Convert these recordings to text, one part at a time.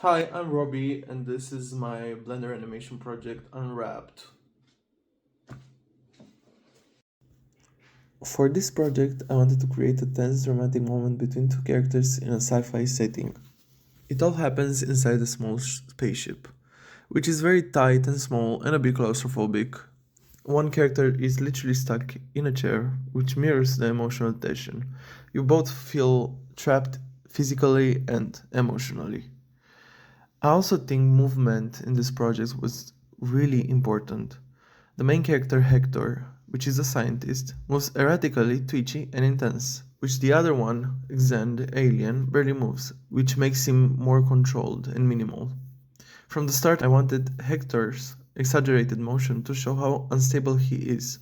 Hi, I'm Robbie, and this is my Blender animation project Unwrapped. For this project, I wanted to create a tense dramatic moment between two characters in a sci-fi setting. It all happens inside a small spaceship, which is very tight and small and a bit claustrophobic. One character is literally stuck in a chair, which mirrors the emotional tension. You both feel trapped physically and emotionally. I also think movement in this project was really important. The main character, Hector, which is a scientist, moves erratically, twitchy, and intense, which the other one, Xen, the alien, barely moves, which makes him more controlled and minimal. From the start, I wanted Hector's exaggerated motion to show how unstable he is.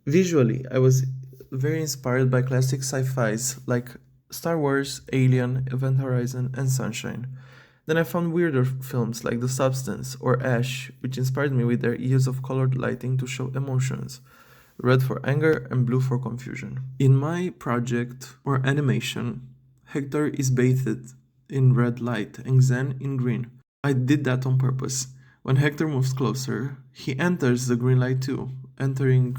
Visually, I was very inspired by classic sci-fis like Star Wars, Alien, Event Horizon, and Sunshine. Then I found weirder films like The Substance or Ash, which inspired me with their use of colored lighting to show emotions, red for anger and blue for confusion. In my project or animation, Hector is bathed in red light and Xen in green. I did that on purpose. When Hector moves closer, he enters the green light too, entering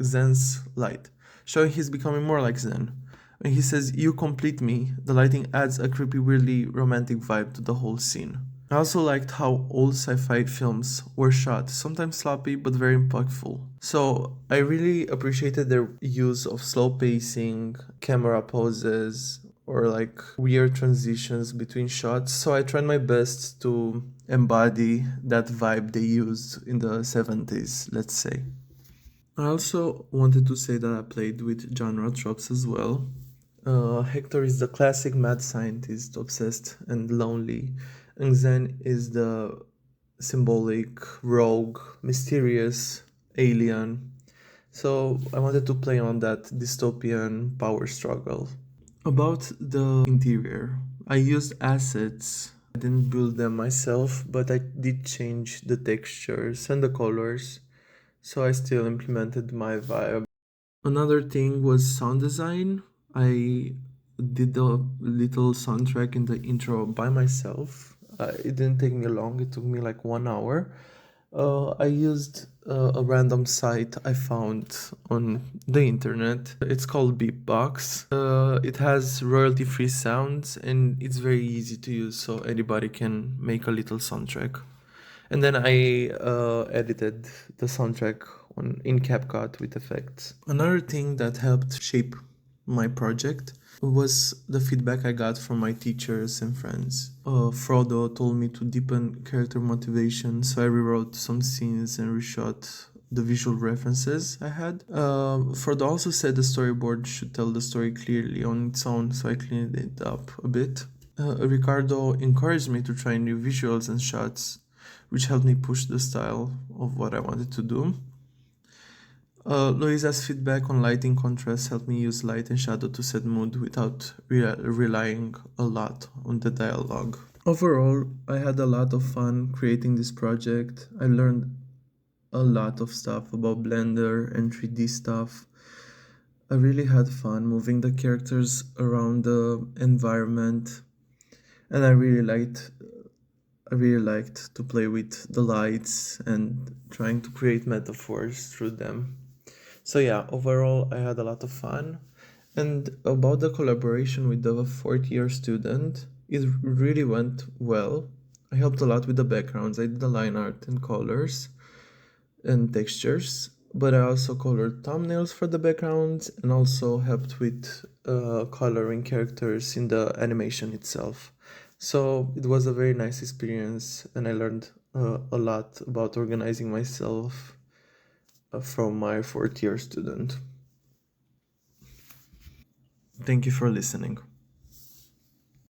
Xen's light, showing he's becoming more like Xen. When he says, "You complete me," the lighting adds a creepy, weirdly romantic vibe to the whole scene. I also liked how old sci-fi films were shot, sometimes sloppy but very impactful. So I really appreciated their use of slow pacing, camera poses, or like weird transitions between shots. So I tried my best to embody that vibe they used in the 70s, let's say. I also wanted to say that I played with genre tropes as well. Hector is the classic mad scientist, obsessed and lonely, and Zen is the symbolic, rogue, mysterious alien. So I wanted to play on that dystopian power struggle. About the interior, I used assets. I didn't build them myself, but I did change the textures and the colors, so I still implemented my vibe. Another thing was sound design. I did a little soundtrack in the intro by myself. It didn't take me long, it took me like 1 hour. I used a random site I found on the internet. It's called Beatbox. It has royalty free sounds and it's very easy to use, so anybody can make a little soundtrack. And then I edited the soundtrack in CapCut with effects. Another thing that helped shape my project was the feedback I got from my teachers and friends. Frodo told me to deepen character motivation, so I rewrote some scenes and reshot the visual references I had. Frodo also said the storyboard should tell the story clearly on its own, so I cleaned it up a bit. Ricardo encouraged me to try new visuals and shots, which helped me push the style of what I wanted to do. Louisa's feedback on lighting contrast helped me use light and shadow to set mood without relying a lot on the dialogue. Overall, I had a lot of fun creating this project. I learned a lot of stuff about Blender and 3D stuff. I really had fun moving the characters around the environment, and I really liked to play with the lights and trying to create metaphors through them. So yeah, overall I had a lot of fun. And about the collaboration with the fourth year student, it really went well. I helped a lot with the backgrounds. I did the line art and colors and textures, but I also colored thumbnails for the backgrounds and also helped with coloring characters in the animation itself. So it was a very nice experience, and I learned a lot about organizing myself from my fourth year student. Thank you for listening.